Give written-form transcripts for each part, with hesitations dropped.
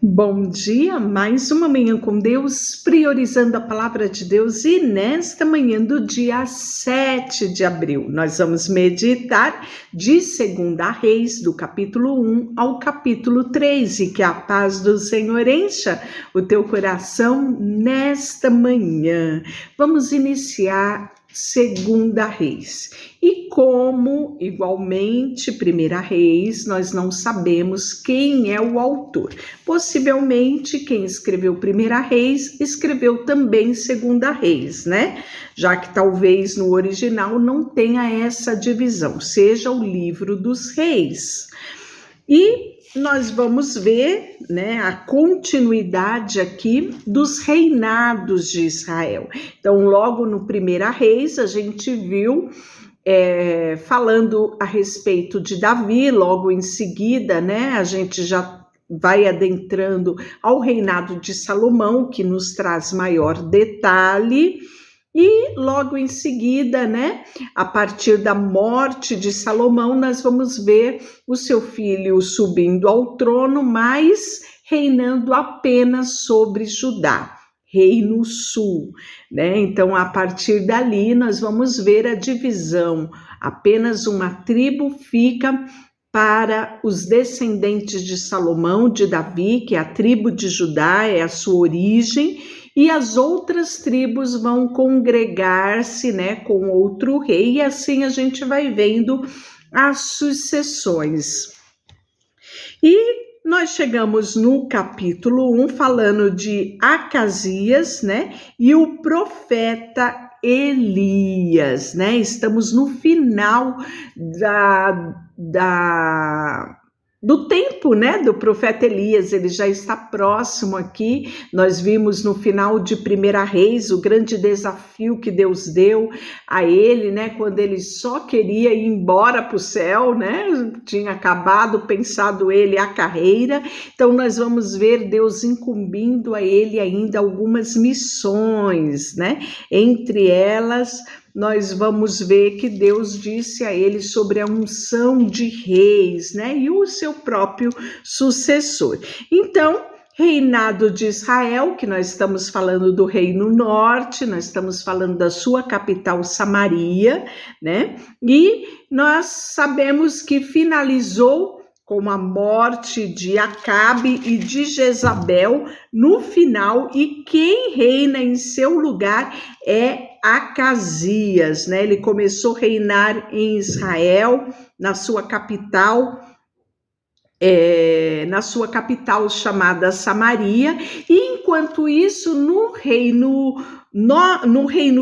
Bom dia, mais uma manhã com Deus, priorizando a palavra de Deus, e nesta manhã do dia 7 de abril, nós vamos meditar de 2 Reis, do capítulo 1 ao capítulo 3, e que a paz do Senhor encha o teu coração nesta manhã. Vamos iniciar 2 Reis. E como, igualmente, 1 Reis, nós não sabemos quem é o autor. Possivelmente, quem escreveu 1 Reis, escreveu também 2 Reis, né? Já que talvez no original não tenha essa divisão, seja o livro dos reis. E nós vamos ver, né, a continuidade aqui dos reinados de Israel. Então, logo no 1 Reis, a gente viu falando a respeito de Davi, logo em seguida, né, a gente já vai adentrando ao reinado de Salomão, que nos traz maior detalhe. E logo em seguida, né, a partir da morte de Salomão, nós vamos ver o seu filho subindo ao trono, mas reinando apenas sobre Judá, Reino Sul, né? Então, a partir dali, nós vamos ver a divisão. Apenas uma tribo fica para os descendentes de Salomão, de Davi, que é a tribo de Judá, é a sua origem, e as outras tribos vão congregar-se, né, com outro rei, e assim a gente vai vendo as sucessões. E nós chegamos no capítulo 1, falando de Acasias, né, e o profeta Elias, né? Estamos no final do tempo, né, do profeta Elias. Ele já está próximo aqui. Nós vimos no final de 1 Reis o grande desafio que Deus deu a ele, né, quando ele só queria ir embora para o céu, né, tinha acabado, pensado ele, a carreira. Então nós vamos ver Deus incumbindo a ele ainda algumas missões, né, entre elas nós vamos ver que Deus disse a ele sobre a unção de reis, né, e o seu próprio sucessor. Então, reinado de Israel, que nós estamos falando do Reino Norte, nós estamos falando da sua capital Samaria, né, e nós sabemos que finalizou com a morte de Acabe e de Jezabel no final, e quem reina em seu lugar é Acasias, né? Ele começou a reinar em Israel, na sua capital chamada Samaria, e enquanto isso, no reino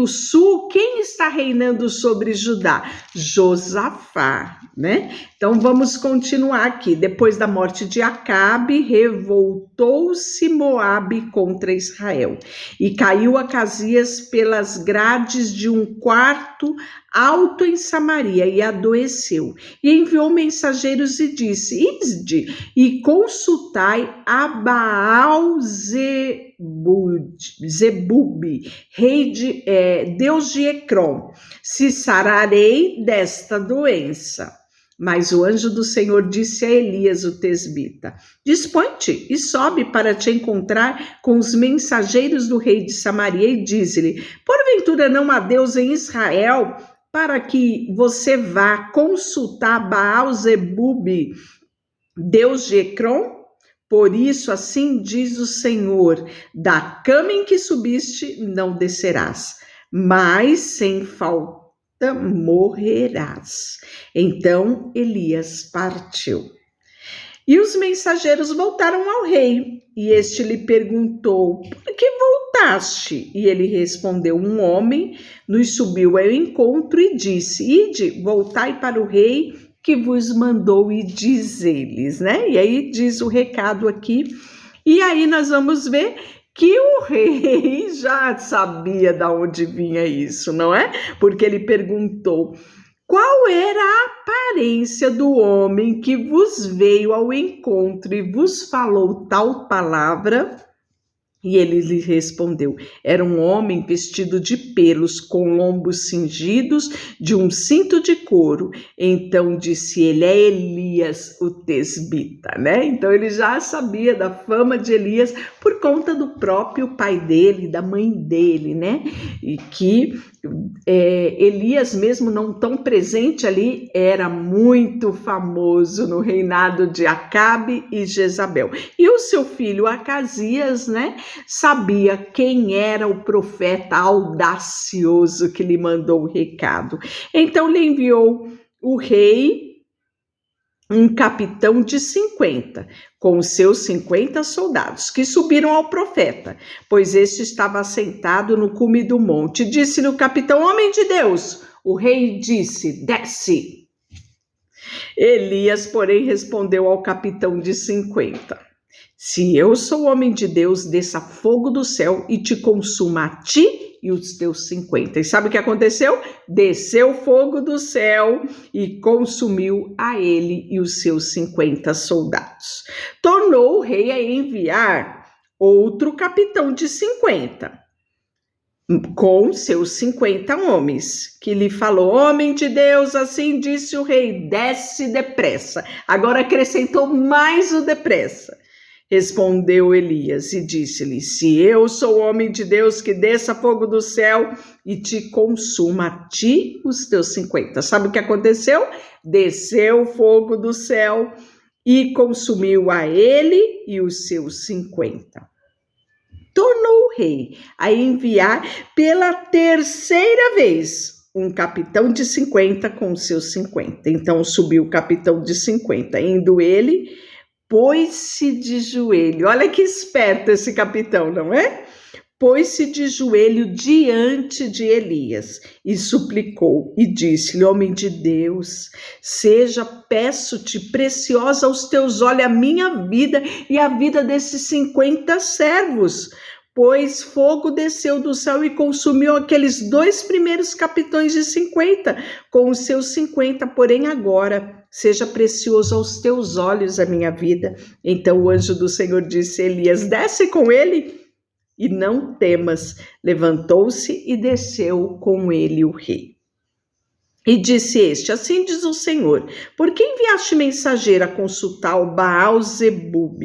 sul, quem está reinando sobre Judá? Josafá, né? Então vamos continuar aqui. Depois da morte de Acabe, revoltou-se Moabe contra Israel, e caiu Acasias pelas grades de um quarto alto em Samaria, e adoeceu. E enviou mensageiros e disse: Ide e consultai a Baal Zebub, Deus de Ecrom, se sararei desta doença. Mas o anjo do Senhor disse a Elias, o tesbita: Dispõe-te e sobe para te encontrar com os mensageiros do rei de Samaria, e diz-lhe: Porventura não há Deus em Israel, para que você vá consultar Baal Zebub, Deus de Ecrom? Por isso, assim diz o Senhor: da cama em que subiste não descerás, mas sem falta morrerás. Então Elias partiu. E os mensageiros voltaram ao rei, e este lhe perguntou: Por que voltaste? E ele respondeu: Um homem nos subiu ao encontro e disse: Ide, voltai para o rei que vos mandou, e diz eles, né? E aí diz o recado aqui, e aí nós vamos ver que o rei já sabia de onde vinha isso, não é? Porque ele perguntou: Qual era a aparência do homem que vos veio ao encontro e vos falou tal palavra? E ele lhe respondeu: era um homem vestido de pelos, com lombos cingidos de um cinto de couro. Então disse ele: é Elias o tesbita, né? Então ele já sabia da fama de Elias por conta do próprio pai dele, da mãe dele, né? E que Elias, mesmo não tão presente ali, era muito famoso no reinado de Acabe e Jezabel. E o seu filho Acasias, né, sabia quem era o profeta audacioso que lhe mandou o recado. Então lhe enviou o rei um capitão de 50, com os seus 50 soldados, que subiram ao profeta, pois este estava assentado no cume do monte. Disse-lhe o capitão: homem de Deus. O rei disse: desce. Elias, porém, respondeu ao capitão de 50: se eu sou homem de Deus, desça fogo do céu e te consuma a ti e os teus 50. E sabe o que aconteceu? Desceu fogo do céu e consumiu a ele e os seus 50 soldados. Tornou o rei a enviar outro capitão de 50, com seus 50 homens, que lhe falou: homem de Deus, assim disse o rei, desce depressa. Agora acrescentou mais o depressa. Respondeu Elias e disse-lhe: se eu sou homem de Deus, que desça fogo do céu e te consuma a ti os teus 50. Sabe o que aconteceu? Desceu fogo do céu e consumiu a ele e os seus 50. Tornou o rei a enviar pela terceira vez um capitão de 50 com os seus 50. Então subiu o capitão de 50, indo ele, pôs-se de joelho. Olha que esperto esse capitão, não é? Pôs-se de joelho diante de Elias e suplicou e disse-lhe: homem de Deus, seja, peço-te, preciosa aos teus olhos a minha vida e a vida desses 50 servos. Pois fogo desceu do céu e consumiu aqueles 2 primeiros capitães de 50 com os seus 50, porém agora seja precioso aos teus olhos a minha vida. Então o anjo do Senhor disse a Elias: desce com ele e não temas. Levantou-se e desceu com ele o rei. E disse este: assim diz o Senhor, por que enviaste mensageiro a consultar o Baal-zebub,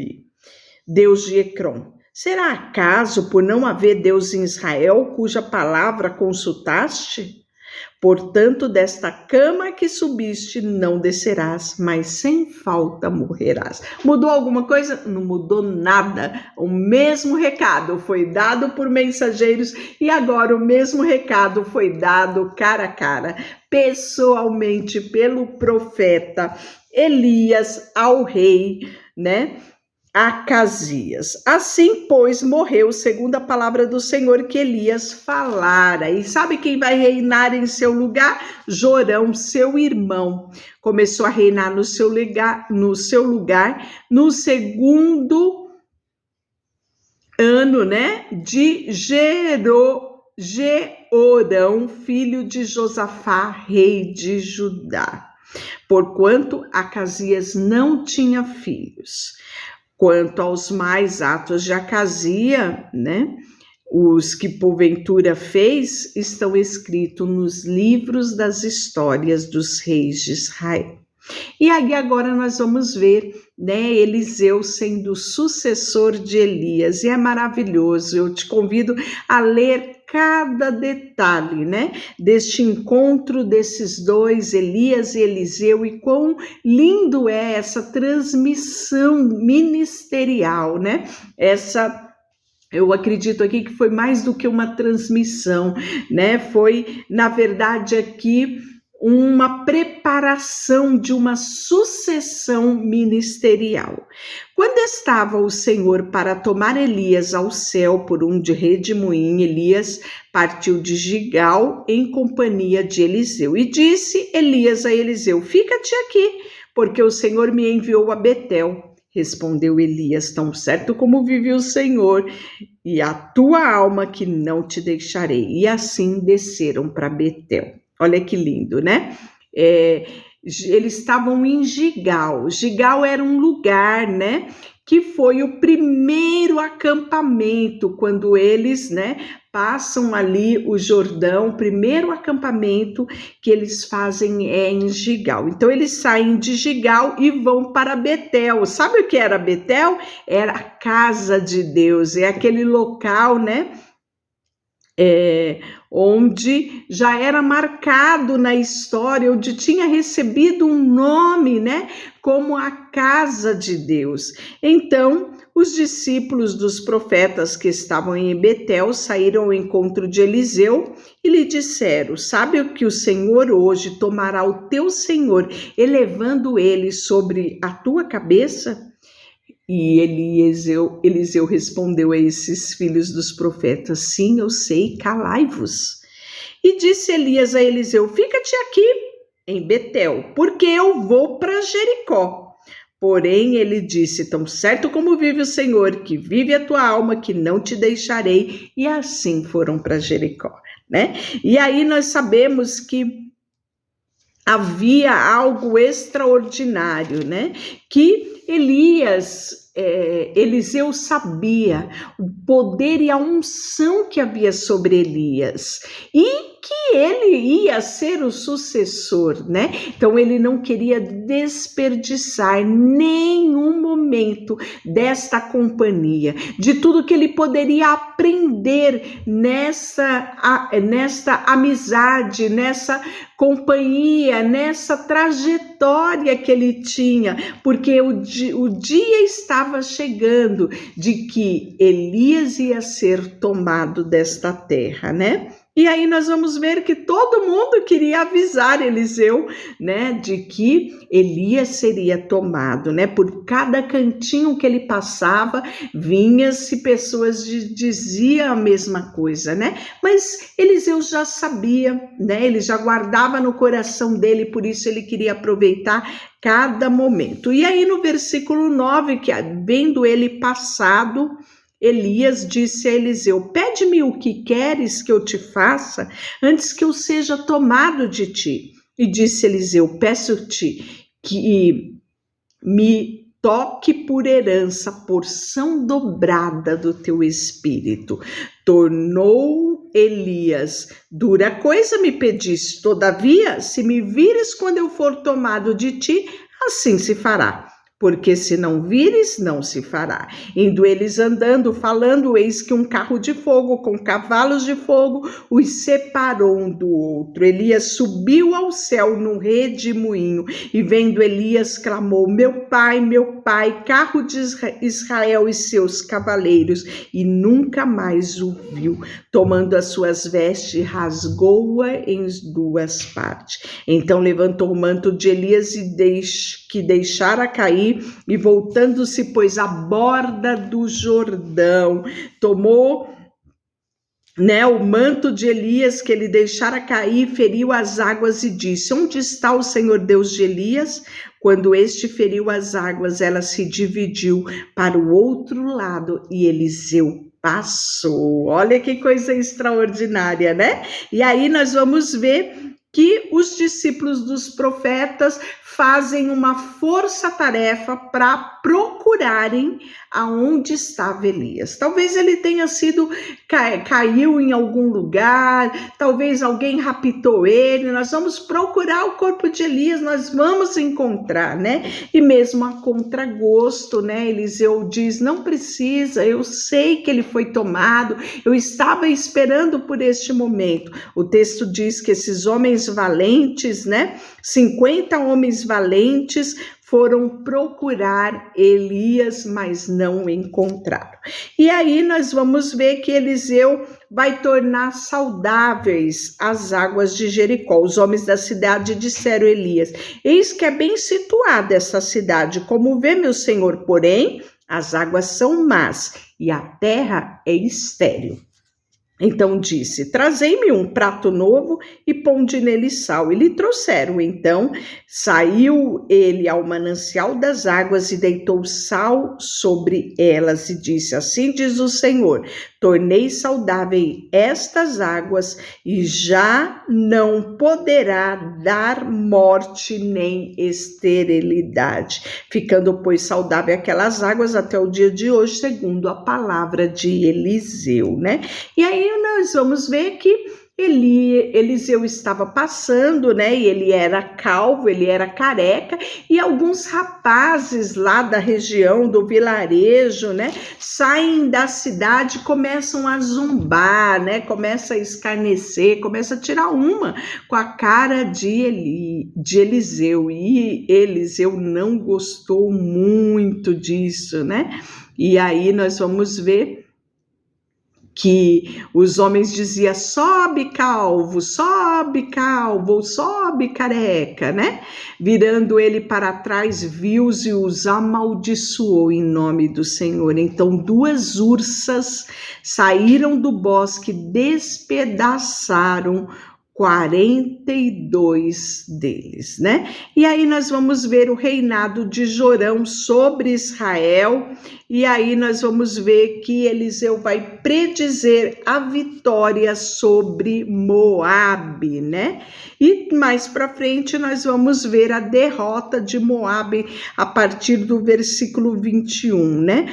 Deus de Ecrom? Será acaso por não haver Deus em Israel, cuja palavra consultaste? Portanto, desta cama que subiste não descerás, mas sem falta morrerás. Mudou alguma coisa? Não mudou nada. O mesmo recado foi dado por mensageiros e agora o mesmo recado foi dado cara a cara, pessoalmente pelo profeta Elias ao rei, né? Acasias. Assim, pois, morreu segundo a palavra do Senhor que Elias falara. E sabe quem vai reinar em seu lugar? Jorão, seu irmão, começou a reinar no seu lugar no segundo ano, né, de Jeorão, filho de Josafá, rei de Judá. Porquanto Acasias não tinha filhos. Quanto aos mais atos de Acasia, né, os que porventura fez, estão escritos nos livros das histórias dos reis de Israel. E aí agora nós vamos ver, né, Eliseu sendo sucessor de Elias, e é maravilhoso. Eu te convido a ler cada detalhe, né, deste encontro desses dois, Elias e Eliseu, e quão lindo é essa transmissão ministerial, né? Eu acredito aqui que foi mais do que uma transmissão, né? Foi, na verdade, aqui uma preparação de uma sucessão ministerial. Quando estava o Senhor para tomar Elias ao céu por um de redemoinho, Elias partiu de Gigal em companhia de Eliseu. E disse Elias a Eliseu: fica-te aqui, porque o Senhor me enviou a Betel. Respondeu Elias: tão certo como vive o Senhor e a tua alma, que não te deixarei. E assim desceram para Betel. Olha que lindo, né? Eles estavam em Gigal. Gigal era um lugar, né, que foi o primeiro acampamento, quando eles, né, passam ali o Jordão. O primeiro acampamento que eles fazem é em Gigal. Então eles saem de Gigal e vão para Betel. Sabe o que era Betel? Era a casa de Deus, é aquele local, né, onde já era marcado na história, onde tinha recebido um nome, né, como a casa de Deus. Então, os discípulos dos profetas que estavam em Betel saíram ao encontro de Eliseu e lhe disseram: sabe o que o Senhor hoje tomará o teu senhor, elevando ele sobre a tua cabeça? E Eliseu respondeu a esses filhos dos profetas: sim, eu sei, calai-vos. E disse Elias a Eliseu: fica-te aqui em Betel, porque eu vou para Jericó. Porém ele disse: tão certo como vive o Senhor, que vive a tua alma, que não te deixarei. E assim foram para Jericó, né? E aí nós sabemos que havia algo extraordinário, né? Que Eliseu sabia o poder e a unção que havia sobre Elias e que ele ia ser o sucessor, né? Então ele não queria desperdiçar nenhum momento desta companhia, de tudo que ele poderia aprender nesta amizade, nessa companhia, nessa trajetória que ele tinha, porque o dia estava chegando de que Elias ia ser tomado desta terra, né? E aí nós vamos ver que todo mundo queria avisar Eliseu, né, de que Elias seria tomado, né? Por cada cantinho que ele passava, vinha-se pessoas diziam a mesma coisa, né? Mas Eliseu já sabia, né? Ele já guardava no coração dele, por isso ele queria aproveitar cada momento. E aí no versículo 9, que vendo ele passado, Elias disse a Eliseu: pede-me o que queres que eu te faça antes que eu seja tomado de ti. E disse Eliseu: peço-te que me toque por herança, porção dobrada do teu espírito. Tornou Elias: dura coisa me pediste, todavia, se me vires quando eu for tomado de ti, assim se fará. Porque se não vires, não se fará. Indo eles andando, falando, eis que um carro de fogo com cavalos de fogo os separou um do outro. Elias subiu ao céu num redemoinho e vendo Elias clamou: meu pai, carro de Israel e seus cavaleiros, e nunca mais o viu. Tomando as suas vestes, rasgou-a em duas partes. Então levantou o manto de Elias que deixara cair, e voltando-se, pôs à borda do Jordão, tomou, né, o manto de Elias que ele deixara cair, feriu as águas e disse: onde está o Senhor Deus de Elias? Quando este feriu as águas, ela se dividiu para o outro lado e Eliseu passou. Olha que coisa extraordinária, né? E aí nós vamos ver que os discípulos dos profetas fazem uma força-tarefa para procurarem aonde estava Elias. Talvez ele tenha sido, caiu em algum lugar, talvez alguém raptou ele. Nós vamos procurar o corpo de Elias, nós vamos encontrar, né? E mesmo a contragosto, né? Eliseu diz: não precisa, eu sei que ele foi tomado, eu estava esperando por este momento. O texto diz que esses homens valentes, né? 50 homens valentes foram procurar Elias, mas não encontraram. E aí nós vamos ver que Eliseu vai tornar saudáveis as águas de Jericó. Os homens da cidade disseram a Elias: eis que é bem situada essa cidade, como vê meu senhor, porém as águas são más e a terra é estéril. Então disse: trazei-me um prato novo e ponde nele sal. E lhe trouxeram. Então saiu ele ao manancial das águas e deitou sal sobre elas e disse: assim diz o Senhor, tornei saudável estas águas e já não poderá dar morte nem esterilidade, ficando, pois, saudável aquelas águas até o dia de hoje, segundo a palavra de Eliseu, né? E aí nós vamos ver que Eliseu estava passando, né? E ele era calvo, ele era careca, e alguns rapazes lá da região, do vilarejo, né? Saem da cidade, começam a zombar, né? Começa a escarnecer, começa a tirar uma com a cara de Eliseu. E Eliseu não gostou muito disso, né? E aí nós vamos ver que os homens diziam: sobe calvo, ou sobe careca, né? Virando ele para trás, viu-os e os amaldiçoou em nome do Senhor. Então 2 ursas saíram do bosque, despedaçaram 42 deles, né? E aí nós vamos ver o reinado de Jorão sobre Israel, e aí nós vamos ver que Eliseu vai predizer a vitória sobre Moabe, né? E mais para frente nós vamos ver a derrota de Moabe a partir do versículo 21, né?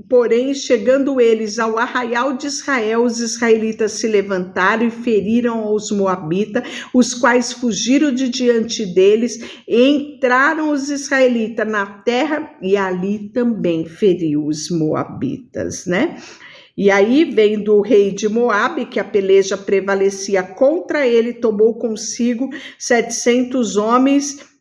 Porém, chegando eles ao arraial de Israel, os israelitas se levantaram e feriram aos moabitas, os quais fugiram de diante deles. Entraram os israelitas na terra e ali também feriu os moabitas, né? E aí, vendo o rei de Moabe, que a peleja prevalecia contra ele, tomou consigo 700 homens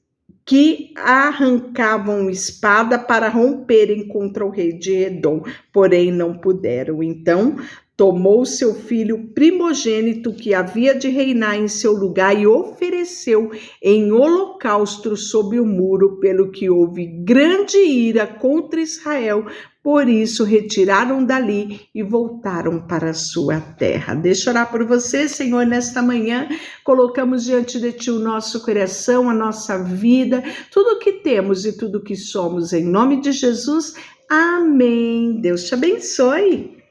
que arrancavam espada para romperem contra o rei de Edom, porém não puderam. Então tomou seu filho primogênito que havia de reinar em seu lugar e ofereceu em holocausto sob o muro, pelo que houve grande ira contra Israel. Por isso retiraram dali e voltaram para a sua terra. Deixa eu orar por você, Senhor, nesta manhã. Colocamos diante de Ti o nosso coração, a nossa vida, tudo o que temos e tudo o que somos. Em nome de Jesus, amém. Deus te abençoe.